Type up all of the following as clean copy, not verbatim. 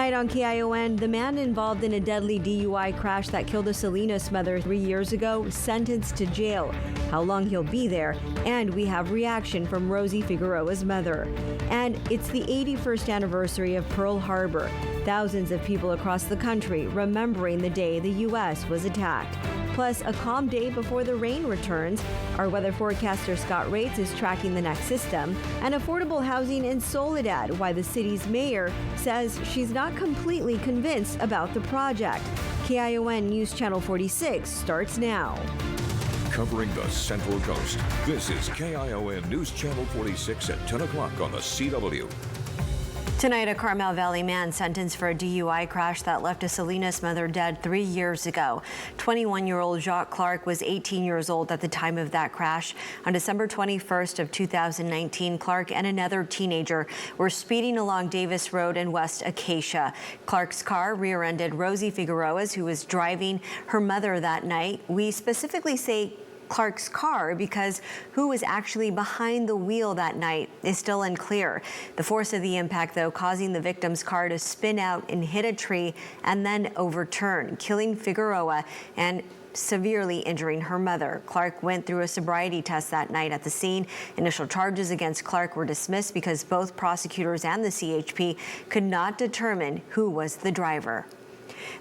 Tonight on KION, the man involved in a deadly DUI crash that killed a Salinas mother 3 years ago sentenced to jail. How long he'll be there, and we have reaction from Rosie Figueroa's mother. And it's the 81st anniversary of Pearl Harbor. Thousands of people across the country remembering the day the U.S. was attacked. Plus, a calm day before the rain returns. Our weather forecaster Scott Rates is tracking the next system. And affordable housing in Soledad, why the city's mayor says she's not completely convinced about the project. KION News Channel 46 starts now. Covering the Central Coast, this is KION News Channel 46 at 10 o'clock on the CW. Tonight, a Carmel Valley man sentenced for a DUI crash that left a Salinas mother dead 3 years ago. 21-year-old Jacques Clark was 18 years old at the time of that crash. On December 21st of 2019, Clark and another teenager were speeding along Davis Road in West Acacia. Clark's car rear-ended Rosie Figueroa's, who was driving her mother that night. We specifically say Clark's car because who was actually behind the wheel that night is still unclear. The force of the impact, though, causing the victim's car to spin out and hit a tree and then overturn, killing Figueroa and severely injuring her mother. Clark went through a sobriety test that night at the scene. Initial charges against Clark were dismissed because both prosecutors and the CHP could not determine who was the driver.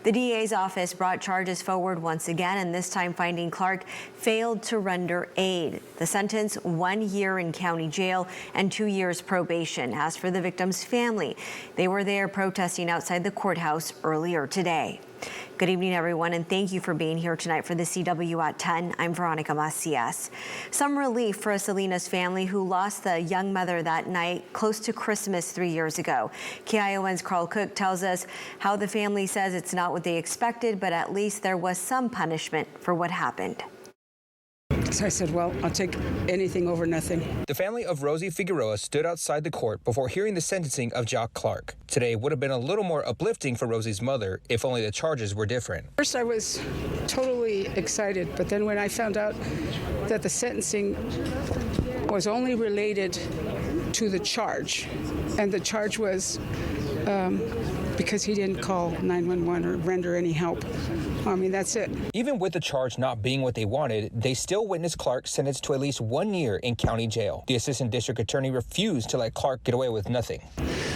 The DA's office brought charges forward once again, and this time finding Clark failed to render aid. The sentence, 1 year in county jail and 2 years probation. As for the victim's family, they were there protesting outside the courthouse earlier today. Good evening, everyone, and thank you for being here tonight for the CW at 10. I'm Veronica Macias. Some relief for a Salinas family who lost the young mother that night close to Christmas 3 years ago. KION's Carl Cook tells us how the family says it's not what they expected, but at least there was some punishment for what happened. So I said, well, I'll take anything over nothing. The family of Rosie Figueroa stood outside the court before hearing the sentencing of Jacques Clark. Today would have been a little more uplifting for Rosie's mother if only the charges were different. First, I was totally excited, but then when I found out that the sentencing was only related to the charge, and the charge was because he didn't call 911 or render any help. I mean, that's it. Even with the charge not being what they wanted, they still witnessed Clark sentenced to at least 1 year in county jail. The assistant district attorney refused to let Clark get away with nothing.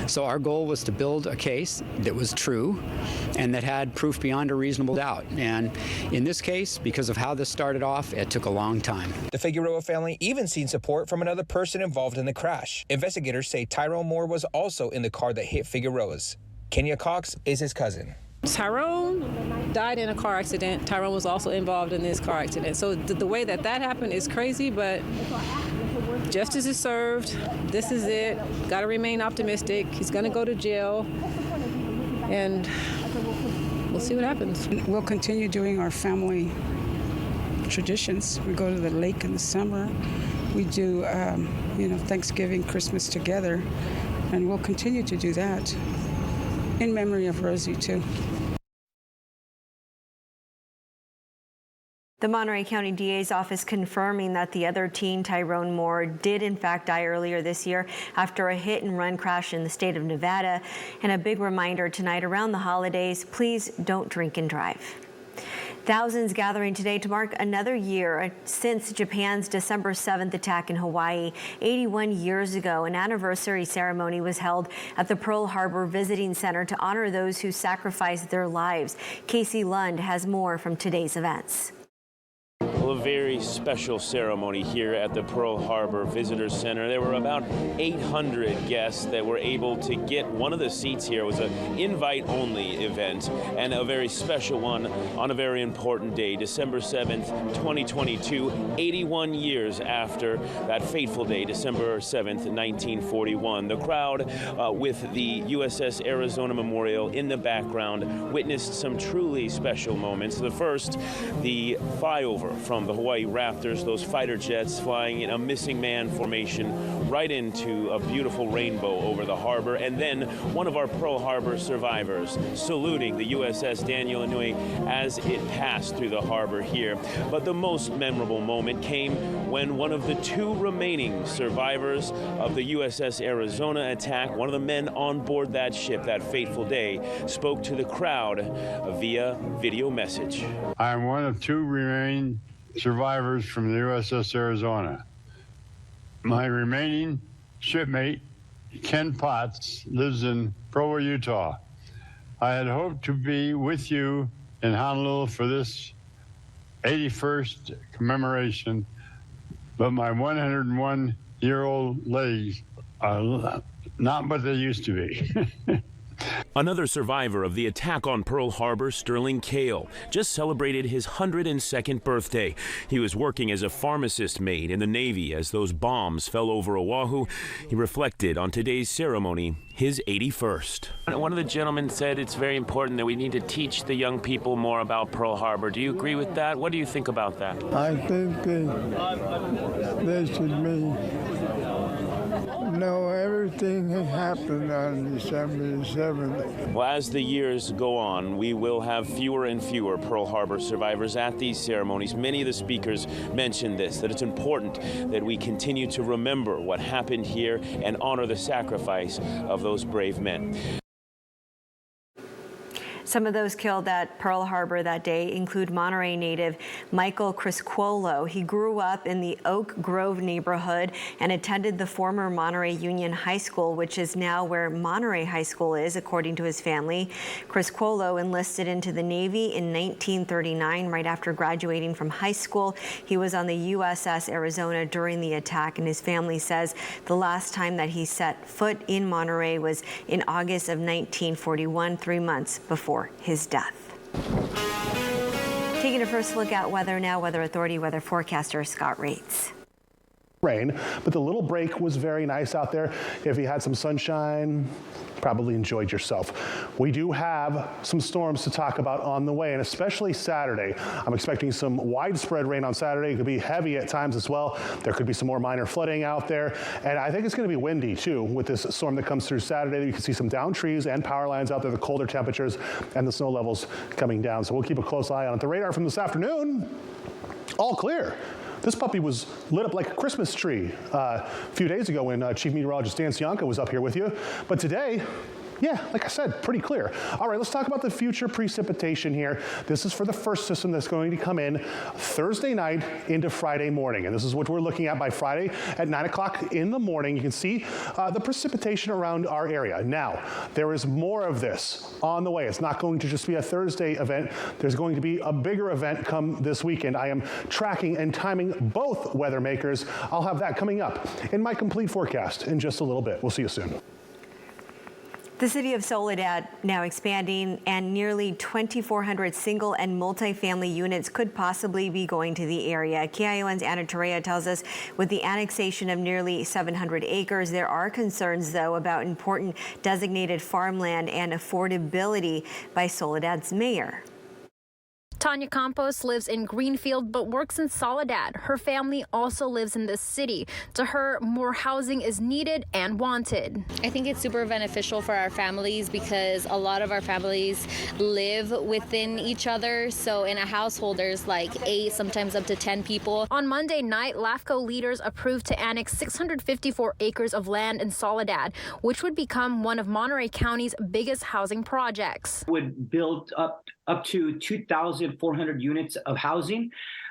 So our goal was to build a case that was true and that had proof beyond a reasonable doubt. And in this case, because of how this started off, it took a long time. The Figueroa family even seen support from another person involved in the crash. Investigators say Tyrone Moore was also in the car that hit Figueroa's. Kenya Cox is his cousin. Tyrone died in a car accident. Tyrone was also involved in this car accident. So the way that happened is crazy, but justice is served. This is it. Got to remain optimistic. He's going to go to jail, and we'll see what happens. We'll continue doing our family traditions. We go to the lake in the summer. We do, Thanksgiving, Christmas together, and we'll continue to do that in memory of Rosie, too. The Monterey County DA's office confirming that the other teen, Tyrone Moore, did in fact die earlier this year after a hit-and-run crash in the state of Nevada. And a big reminder tonight around the holidays, please don't drink and drive. Thousands gathering today to mark another year since Japan's December 7th attack in Hawaii. 81 years ago, an anniversary ceremony was held at the Pearl Harbor Visiting Center to honor those who sacrificed their lives. Casey Lund has more from today's events. Well, a very special ceremony here at the Pearl Harbor Visitor Center. There were about 800 guests that were able to get one of the seats here. It was an invite-only event and a very special one on a very important day, December 7th, 2022, 81 years after that fateful day, December 7th, 1941. The crowd with the USS Arizona Memorial in the background witnessed some truly special moments. The first, the flyover from the Hawaii Raptors, those fighter jets flying in a missing man formation right into a beautiful rainbow over the harbor, and then one of our Pearl Harbor survivors saluting the USS Daniel Inouye as it passed through the harbor here. But the most memorable moment came when one of the 2 remaining survivors of the USS Arizona attack, one of the men on board that ship that fateful day, spoke to the crowd via video message. I'm one of 2 remaining survivors from the USS Arizona. My remaining shipmate, Ken Potts, lives in Provo, Utah. I had hoped to be with you in Honolulu for this 81st commemoration, but my 101-year-old legs are not what they used to be. Another survivor of the attack on Pearl Harbor, Sterling Kale, just celebrated his 102nd birthday. He was working as a pharmacist maid in the Navy as those bombs fell over Oahu. He reflected on today's ceremony, his 81st. One of the gentlemen said it's very important that we need to teach the young people more about Pearl Harbor. Do you agree with that? What do you think about that? I think they should know everything that happened on December the 7th. Well, as the years go on, we will have fewer and fewer Pearl Harbor survivors at these ceremonies. Many of the speakers mentioned this, that it's important that we continue to remember what happened here and honor the sacrifice of those brave men. Some of those killed at Pearl Harbor that day include Monterey native Michael Criscuolo. He grew up in the Oak Grove neighborhood and attended the former Monterey Union High School, which is now where Monterey High School is, according to his family. Criscuolo enlisted into the Navy in 1939, right after graduating from high school. He was on the USS Arizona during the attack, and his family says the last time that he set foot in Monterey was in August of 1941, 3 months before his death. Taking a first look at weather now, Weather Authority weather forecaster Scott Rates. Rain, but the little break was very nice out there. If you had some sunshine, probably enjoyed yourself. We do have some storms to talk about on the way, and especially Saturday. I'm expecting some widespread rain on Saturday. It could be heavy at times as well. There could be some more minor flooding out there, and I think it's going to be windy too with this storm that comes through Saturday. You can see some downed trees and power lines out there, the colder temperatures and the snow levels coming down. So we'll keep a close eye on it. The radar from this afternoon, all clear. This puppy was lit up like a Christmas tree a few days ago when Chief Meteorologist Dan Cianca was up here with you. But today, yeah, like I said, pretty clear. All right, let's talk about the future precipitation here. This is for the first system that's going to come in Thursday night into Friday morning. And this is what we're looking at by Friday at 9 o'clock in the morning. You can see the precipitation around our area. Now, there is more of this on the way. It's not going to just be a Thursday event. There's going to be a bigger event come this weekend. I am tracking and timing both weather makers. I'll have that coming up in my complete forecast in just a little bit. We'll see you soon. The city of Soledad now expanding, and nearly 2,400 single and multifamily units could possibly be going to the area. KION's Anna Torrea tells us with the annexation of nearly 700 acres, there are concerns, though, about important designated farmland and affordability by Soledad's mayor. Tanya Campos lives in Greenfield but works in Soledad. Her family also lives in this city. To her, more housing is needed and wanted. I think it's super beneficial for our families because a lot of our families live within each other. So in a household, there's like 8, sometimes up to 10 people. On Monday night, LAFCO leaders approved to annex 654 acres of land in Soledad, which would become one of Monterey County's biggest housing projects. Would build up to 2,400 units of housing,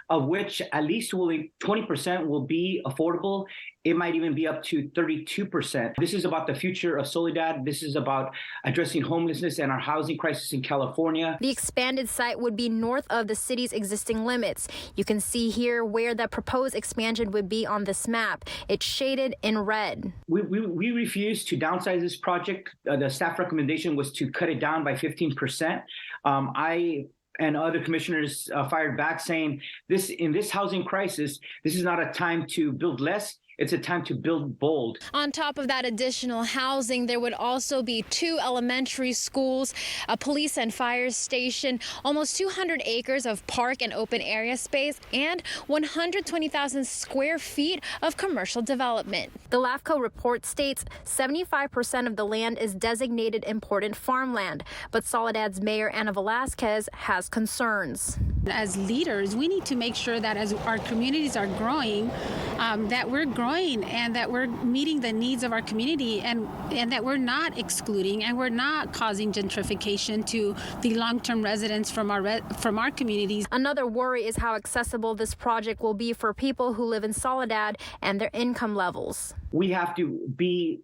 of which at least 20% will be affordable. It might even be up to 32%. This is about the future of Soledad. This is about addressing homelessness and our housing crisis in California. The expanded site would be north of the city's existing limits. You can see here where the proposed expansion would be on this map. It's shaded in red. We refuse to downsize this project. The staff recommendation was to cut it down by 15%. I and other commissioners fired back saying in this housing crisis, this is not a time to build less. It's a time to build bold. On top of that additional housing, there would also be 2 elementary schools, a police and fire station, almost 200 acres of park and open area space, and 120,000 square feet of commercial development. The LAFCO report states 75% of the land is designated important farmland, but Soledad's Mayor Ana Velasquez has concerns. As leaders, we need to make sure that as our communities are growing, that we're growing and that we're meeting the needs of our community and that we're not excluding and we're not causing gentrification to the long-term residents from our communities. Another worry is how accessible this project will be for people who live in Soledad and their income levels. We have to be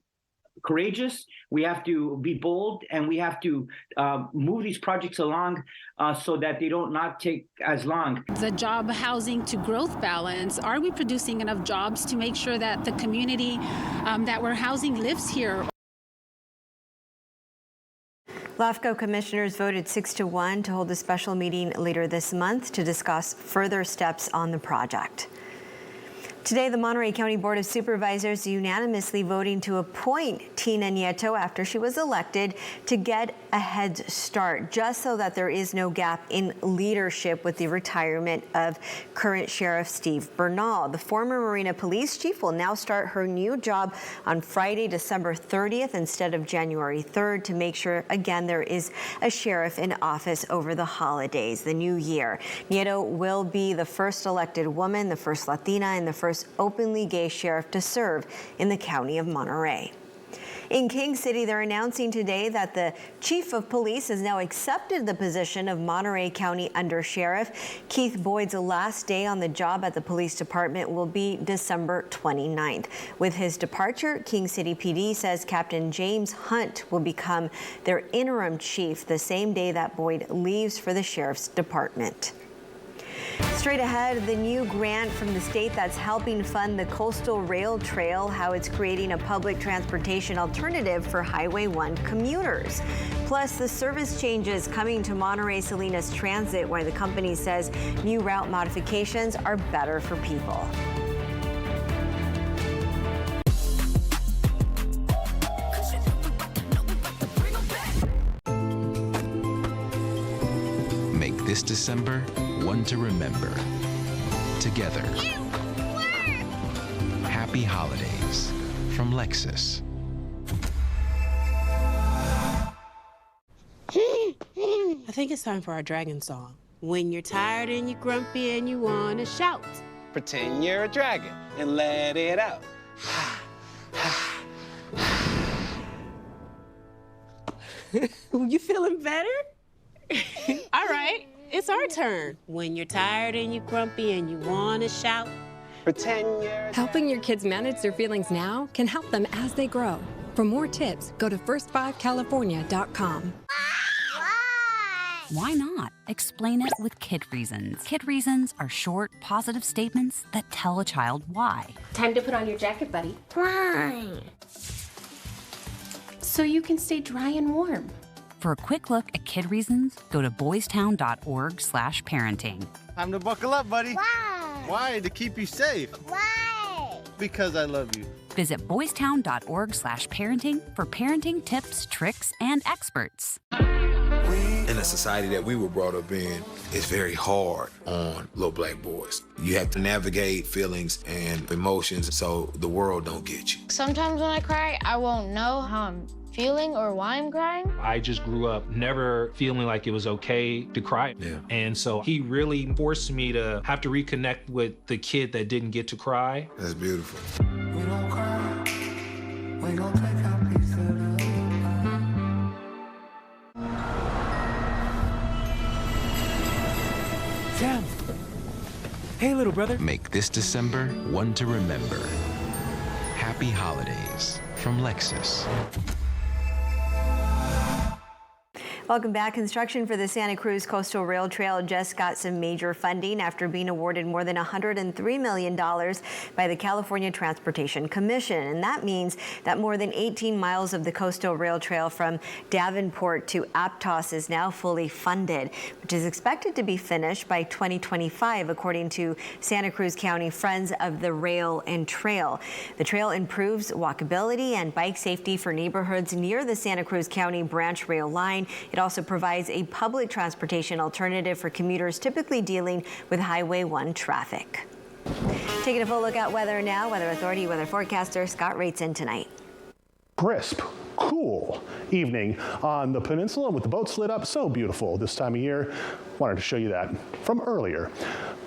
courageous, we have to be bold, and we have to move these projects along so that they don't not take as long. The job housing to growth balance, are we producing enough jobs to make sure that the community that we're housing lives here? LAFCO commissioners voted 6-1 to hold a special meeting later this month to discuss further steps on the project. Today, the Monterey County Board of Supervisors unanimously voting to appoint Tina Nieto after she was elected to get a head start, just so that there is no gap in leadership with the retirement of current Sheriff Steve Bernal. The former Marina Police Chief will now start her new job on Friday, December 30th instead of January 3rd to make sure, again, there is a sheriff in office over the holidays, the new year. Nieto will be the first elected woman, the first Latina, and the first openly gay sheriff to serve in the county of Monterey. In King City, they're announcing today that the chief of police has now accepted the position of Monterey County Undersheriff. Keith Boyd's last day on the job at the police department will be December 29th. With his departure, King City PD says Captain James Hunt will become their interim chief the same day that Boyd leaves for the sheriff's department. Straight ahead, the new grant from the state that's helping fund the Coastal Rail Trail, how it's creating a public transportation alternative for Highway 1 commuters. Plus, the service changes coming to Monterey Salinas Transit, where the company says new route modifications are better for people. Make this December one to remember. Together. Happy holidays from Lexus. I think it's time for our dragon song. When you're tired and you're grumpy and you want to shout. Pretend you're a dragon and let it out. You feeling better? All right. It's our turn. When you're tired and you're grumpy and you want to shout. Pretend you're... Helping your kids manage their feelings now can help them as they grow. For more tips, go to first5california.com. Why not? Explain it with Kid Reasons. Kid Reasons are short, positive statements that tell a child why. Time to put on your jacket, buddy. Why? So you can stay dry and warm. For a quick look at Kid Reasons, go to boystown.org/parenting. Time to buckle up, buddy. Why? Why? To keep you safe. Why? Because I love you. Visit boystown.org/parenting for parenting tips, tricks, and experts. In the society that we were brought up in, it's very hard on little black boys. You have to navigate feelings and emotions so the world don't get you. Sometimes when I cry, I won't know how I'm feeling or why I'm crying. I just grew up never feeling like it was okay to cry. Yeah. And so he really forced me to have to reconnect with the kid that didn't get to cry. That's beautiful. We don't cry. We gon' take our piece of the Sam! Hey, little brother. Make this December one to remember. Happy holidays from Lexus. Welcome back. Construction for the Santa Cruz Coastal Rail Trail just got some major funding after being awarded more than $103 million by the California Transportation Commission. And that means that more than 18 miles of the Coastal Rail Trail from Davenport to Aptos is now fully funded, which is expected to be finished by 2025, according to Santa Cruz County Friends of the Rail and Trail. The trail improves walkability and bike safety for neighborhoods near the Santa Cruz County branch rail line. It also provides a public transportation alternative for commuters typically dealing with Highway 1 traffic. Taking a full look at weather now. Weather Authority weather forecaster Scott Raetson tonight. Crisp, cool evening on the peninsula with the boats lit up. So beautiful this time of year. Wanted to show you that from earlier.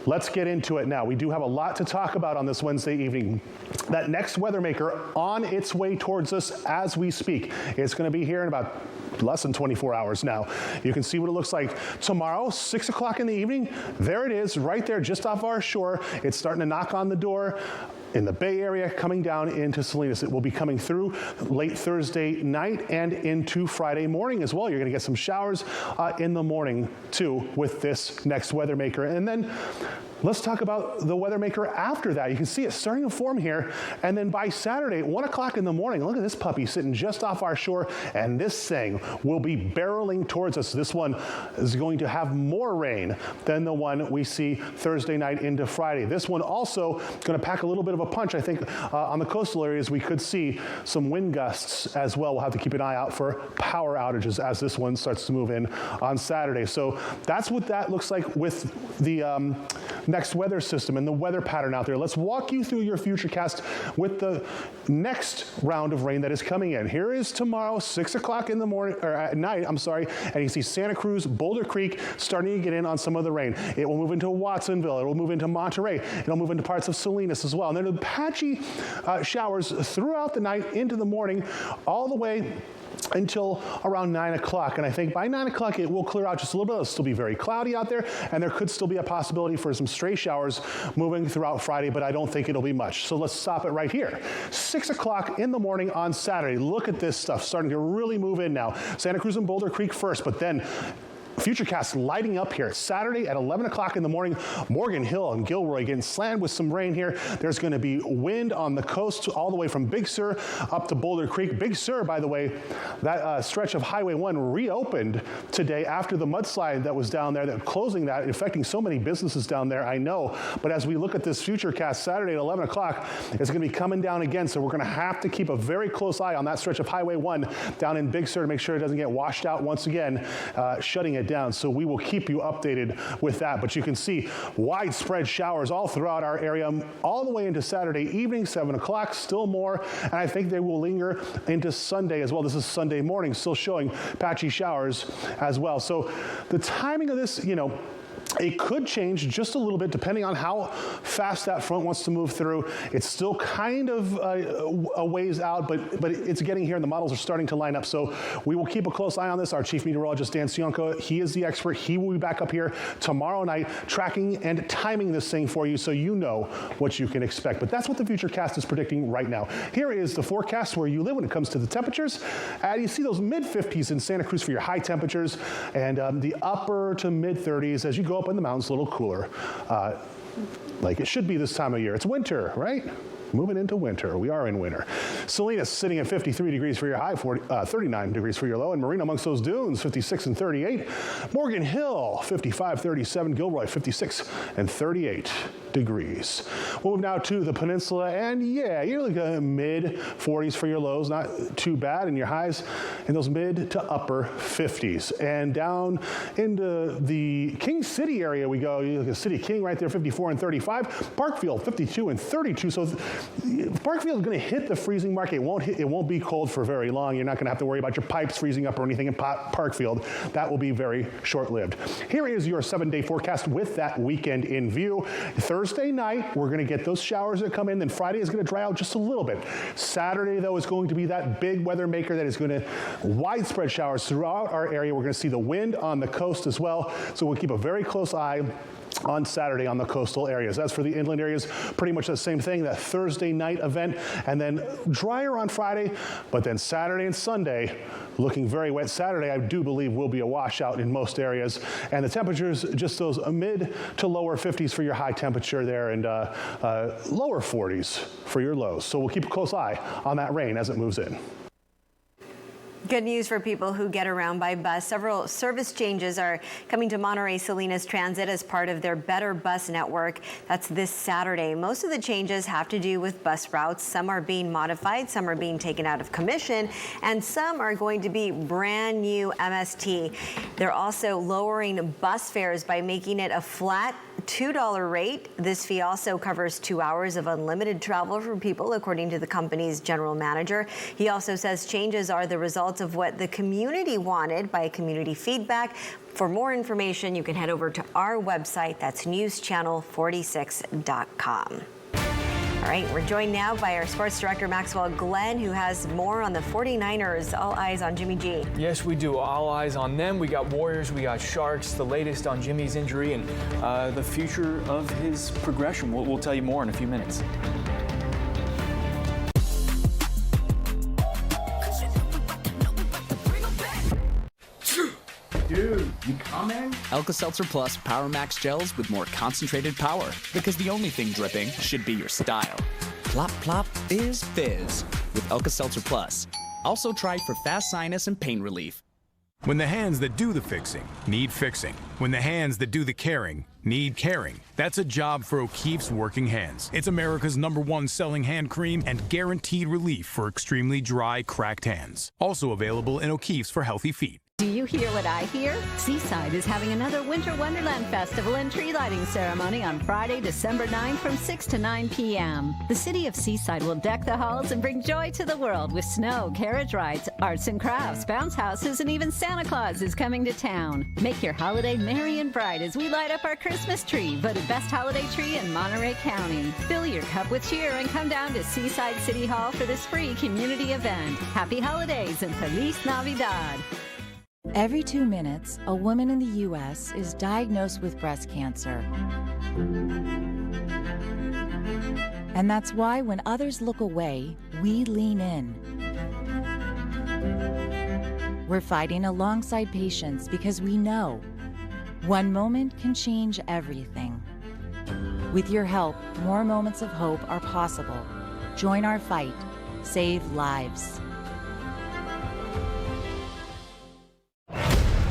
Let's get into it now. We do have a lot to talk about on this Wednesday evening. That next weather maker on its way towards us as we speak. It's going to be here in about less than 24 hours now. You can see what it looks like tomorrow, 6 o'clock in the evening. There it is, right there, just off our shore. It's starting to knock on the door in the Bay Area, coming down into Salinas. It will be coming through late Thursday night and into Friday morning as well. You're going to get some showers in the morning too with this next weather maker. And then let's talk about the weather maker after that. You can see it starting to form here. And then by Saturday, 1 o'clock in the morning, look at this puppy sitting just off our shore. And this thing will be barreling towards us. This one is going to have more rain than the one we see Thursday night into Friday. This one also going to pack a little bit of a punch. I think on the coastal areas, we could see some wind gusts as well. We'll have to keep an eye out for power outages as this one starts to move in on Saturday. So that's what that looks like with the next weather system and the weather pattern out there. Let's walk you through your futurecast with the next round of rain that is coming in. Here is tomorrow, 6 o'clock in the morning, or at night, I'm sorry, and you see Santa Cruz, Boulder Creek starting to get in on some of the rain. It will move into Watsonville. It will move into Monterey. It'll move into parts of Salinas as well. And then the patchy showers throughout the night into the morning, all the way until around 9 o'clock. And I think by 9 o'clock, it will clear out just a little bit. It'll still be very cloudy out there, and there could still be a possibility for some stray showers moving throughout Friday, but I don't think it'll be much. So let's stop it right here. 6 o'clock in the morning on Saturday. Look at this stuff starting to really move in now. Santa Cruz and Boulder Creek first, but then Futurecast lighting up here. Saturday at 11 o'clock in the morning, Morgan Hill and Gilroy getting slammed with some rain here. There's going to be wind on the coast all the way from Big Sur up to Boulder Creek. Big Sur, by the way, that stretch of Highway 1 reopened today after the mudslide that was down there, that closing that, affecting so many businesses down there, I know. But as we look at this Futurecast Saturday at 11 o'clock, it's going to be coming down again. So we're going to have to keep a very close eye on that stretch of Highway 1 down in Big Sur to make sure it doesn't get washed out once again, shutting it down. So we will keep you updated with that. But you can see widespread showers all throughout our area, all the way into Saturday evening, 7 o'clock, still more. And I think they will linger into Sunday as well. This is Sunday morning, still showing patchy showers as well. So the timing of this, it could change just a little bit depending on how fast that front wants to move through. It's still kind of a ways out, but it's getting here and the models are starting to line up. So we will keep a close eye on this. Our chief meteorologist, Dan Sionko, he is the expert. He will be back up here tomorrow night tracking and timing this thing for you so you know what you can expect. But that's what the Futurecast is predicting right now. Here is the forecast where you live when it comes to the temperatures. You see those mid-50s in Santa Cruz for your high temperatures and the upper to mid-30s as you go up in the mountains, a little cooler, like it should be this time of year. It's winter, right? Moving into winter. We are in winter. Salinas sitting at 53 degrees for your high, 39 degrees for your low. And Marina amongst those dunes, 56 and 38. Morgan Hill, 55, 37. Gilroy, 56 and 38 degrees. We'll move now to the peninsula. And yeah, you're looking at mid-40s for your lows. Not too bad. And your highs in those mid to upper 50s. And down into the King City area we go. You look at City King right there, 54 and 35. Parkfield, 52 and 32. So Parkfield is going to hit the freezing mark. It won't be cold for very long. You're not going to have to worry about your pipes freezing up or anything in Parkfield. That will be very short-lived. Here is your 7-day forecast with that weekend in view. Thursday night, we're going to get those showers that come in. Then Friday is going to dry out just a little bit. Saturday, though, is going to be that big weather maker that is going to widespread showers throughout our area. We're going to see the wind on the coast as well. So we'll keep a very close eye on Saturday on the coastal areas. As for the inland areas, pretty much the same thing, that Thursday night event, and then drier on Friday, but then Saturday and Sunday looking very wet. Saturday, I do believe, will be a washout in most areas, and the temperatures, just those mid to lower 50s for your high temperature there, and lower 40s for your lows. So we'll keep a close eye on that rain as it moves in. Good news for people who get around by bus. Several service changes are coming to Monterey Salinas Transit as part of their Better Bus network. That's this Saturday. Most of the changes have to do with bus routes. Some are being modified, some are being taken out of commission, and some are going to be brand new MST. They're also lowering bus fares by making it a flat $2 rate. This fee also covers 2 hours of unlimited travel for people, according to the company's general manager. He also says changes are the result of what the community wanted by community feedback. For more information, you can head over to our website. That's newschannel46.com. All right, we're joined now by our sports director, Maxwell Glenn, who has more on the 49ers. All eyes on Jimmy G. Yes, we do. All eyes on them. We got Warriors, we got Sharks, the latest on Jimmy's injury and the future of his progression. We'll tell you more in a few minutes. Dude, you coming? Alka-Seltzer Plus Power Max gels with more concentrated power. Because the only thing dripping should be your style. Plop Plop Fizz Fizz with Alka-Seltzer Plus. Also tried for fast sinus and pain relief. When the hands that do the fixing need fixing. When the hands that do the caring need caring. That's a job for O'Keeffe's Working Hands. It's America's #1 selling hand cream and guaranteed relief for extremely dry, cracked hands. Also available in O'Keeffe's for healthy feet. Do you hear what I hear? Seaside is having another Winter Wonderland Festival and tree lighting ceremony on Friday, December 9 from 6 to 9 p.m. The city of Seaside will deck the halls and bring joy to the world with snow, carriage rides, arts and crafts, bounce houses, and even Santa Claus is coming to town. Make your holiday merry and bright as we light up our Christmas tree, voted best holiday tree in Monterey County. Fill your cup with cheer and come down to Seaside City Hall for this free community event. Happy holidays and Feliz Navidad. Every 2 minutes, a woman in the U.S. is diagnosed with breast cancer. And that's why when others look away, we lean in. We're fighting alongside patients because we know one moment can change everything. With your help, more moments of hope are possible. Join our fight. Save lives.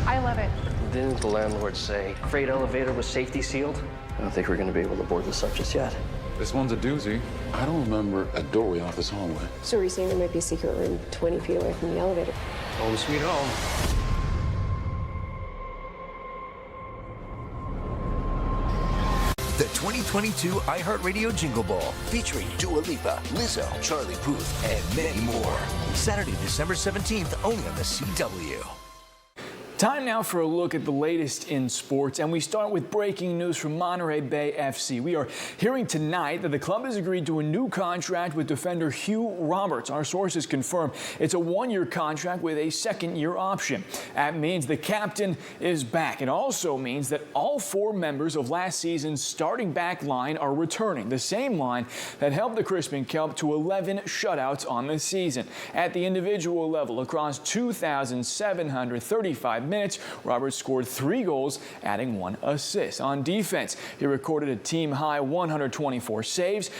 I love it. Didn't the landlord say freight elevator was safety sealed? I don't think we're going to be able to board this up just yet. This one's a doozy. I don't remember a doorway off this hallway. So we're saying there might be a secret room 20 feet away from the elevator. Home sweet home. The 2022 iHeartRadio Jingle Ball, featuring Dua Lipa, Lizzo, Charlie Puth, and many more. Saturday, December 17th, only on the CW. Time now for a look at the latest in sports, and we start with breaking news from Monterey Bay FC. We are hearing tonight that the club has agreed to a new contract with defender Hugh Roberts. Our sources confirm it's a one-year contract with a second-year option. That means the captain is back. It also means that all 4 members of last season's starting back line are returning, the same line that helped the Crispin Kelp to 11 shutouts on the season. At the individual level, across 2,735 minutes, Roberts scored 3 goals, adding 1 assist. On defense, he recorded a team-high 124 saves,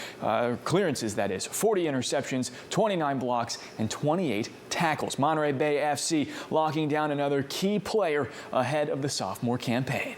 clearances that is, 40 interceptions, 29 blocks, and 28 tackles. Monterey Bay FC locking down another key player ahead of the sophomore campaign.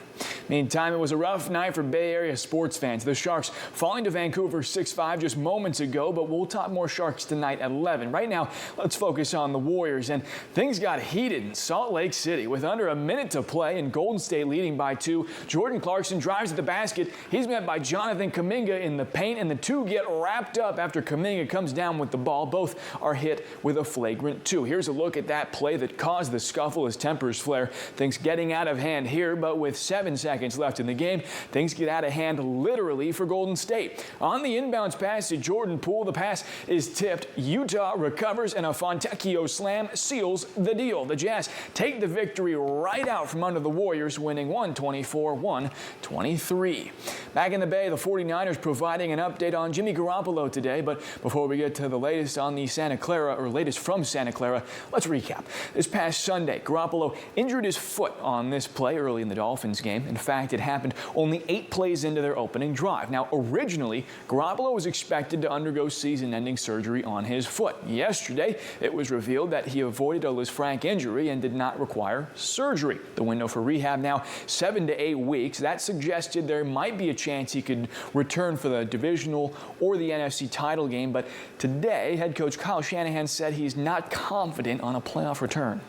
Meantime, it was a rough night for Bay Area sports fans. The Sharks falling to Vancouver 6-5 just moments ago, but we'll talk more Sharks tonight at 11. Right now, let's focus on the Warriors, and things got heated in Salt Lake City. With under a minute to play and Golden State leading by 2, Jordan Clarkson drives at the basket. He's met by Jonathan Kuminga in the paint, and the two get wrapped up after Kuminga comes down with the ball. Both are hit with a flagrant 2. Here's a look at that play that caused the scuffle as tempers flare. Things getting out of hand here, but with 7 seconds left in the game, things get out of hand literally for Golden State. On the inbounds pass to Jordan Poole, the pass is tipped. Utah recovers, and a Fontecchio slam seals the deal. The Jazz take the victory right out from under the Warriors, winning 124-123. Back in the Bay, the 49ers providing an update on Jimmy Garoppolo today, but before we get to the latest on the Santa Clara, or latest from Santa Clara, let's recap. This past Sunday, Garoppolo injured his foot on this play early in the Dolphins game. In fact, it happened only 8 plays into their opening drive. Now, originally, Garoppolo was expected to undergo season-ending surgery on his foot. Yesterday, it was revealed that he avoided a Lisfranc injury and did not require surgery. The window for rehab now 7 to 8 weeks. That suggested there might be a chance he could return for the divisional or the NFC title game, but today, head coach Kyle Shanahan said he's not confident on a playoff return.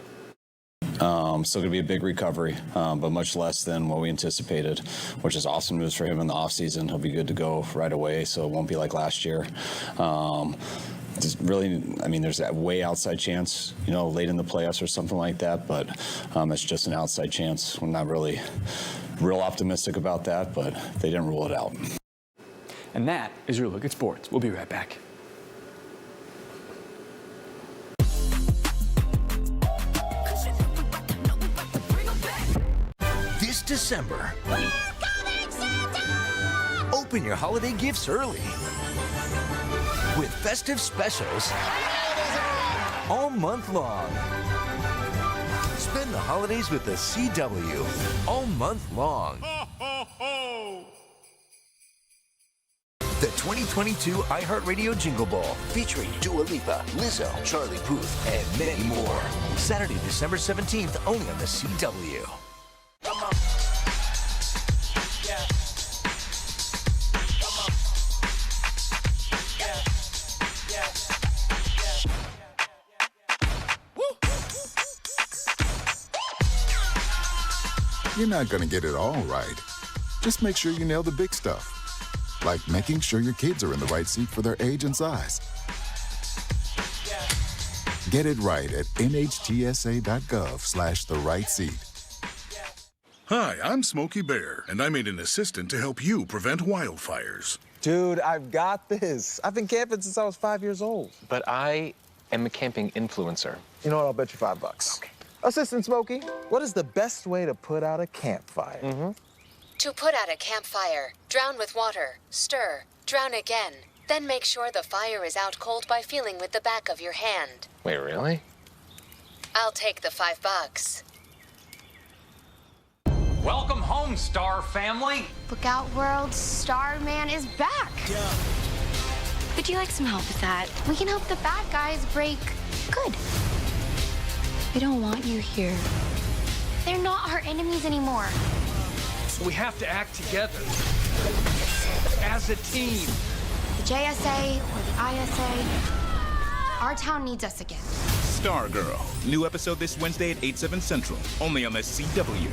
Still going to be a big recovery, but much less than what we anticipated, which is awesome news for him in the offseason. He'll be good to go right away, so it won't be like last year. Just really, I mean, there's that way outside chance, you know, late in the playoffs or something like that, but it's just an outside chance. We're not really real optimistic about that, but they didn't rule it out. And that is your look at sports. We'll be right back. This December, open your holiday gifts early with festive specials all month long. Spend the holidays with the CW all month long. The 2022 iHeartRadio Jingle Ball, featuring Dua Lipa, Lizzo, Charlie Puth, and many more. Saturday, December 17th, only on the CW. You're not going to get it all right. Just make sure you nail the big stuff, like making sure your kids are in the right seat for their age and size. Get it right at nhtsa.gov/the-right-seat. Hi, I'm Smokey Bear, and I made an assistant to help you prevent wildfires. Dude, I've got this. I've been camping since I was 5 years old. But I am a camping influencer. You know what? I'll bet you $5. Okay. Assistant Smokey, what is the best way to put out a campfire? To put out a campfire, drown with water, stir, drown again. Then make sure the fire is out cold by feeling with the back of your hand. Wait, really? I'll take the $5. Welcome home, Star family. Look out, world. Starman is back. Yeah. Would you like some help with that? We can help the bad guys break good. We don't want you here. They're not our enemies anymore. We have to act together as a team. The JSA or the ISA, our town needs us again. Stargirl. New episode this Wednesday at 8/7 Central. Only on the CW.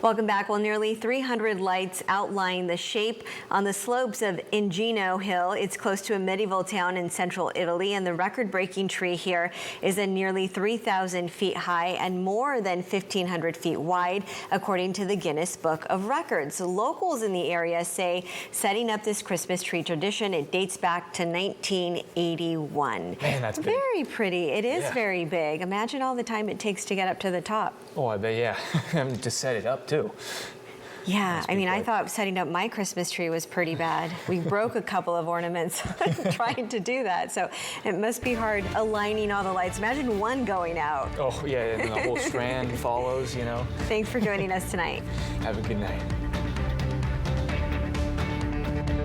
Welcome back. Well, nearly 300 lights outline the shape on the slopes of Ingeno Hill. It's close to a medieval town in central Italy, and the record-breaking tree here is a nearly 3,000 feet high and more than 1,500 feet wide, according to the Guinness Book of Records. Locals in the area say setting up this Christmas tree tradition, it dates back to 1981. Man, that's big. Very pretty. It is Yeah. very big. Imagine all the time it takes to get up to the top. Oh, I bet, yeah. To set it up, too. Yeah, I mean, I thought setting up my Christmas tree was pretty bad. We broke a couple of ornaments trying to do that, so it must be hard aligning all the lights. Imagine one going out. Oh, yeah, and the whole strand follows, you know. Thanks for joining us tonight. Have a good night.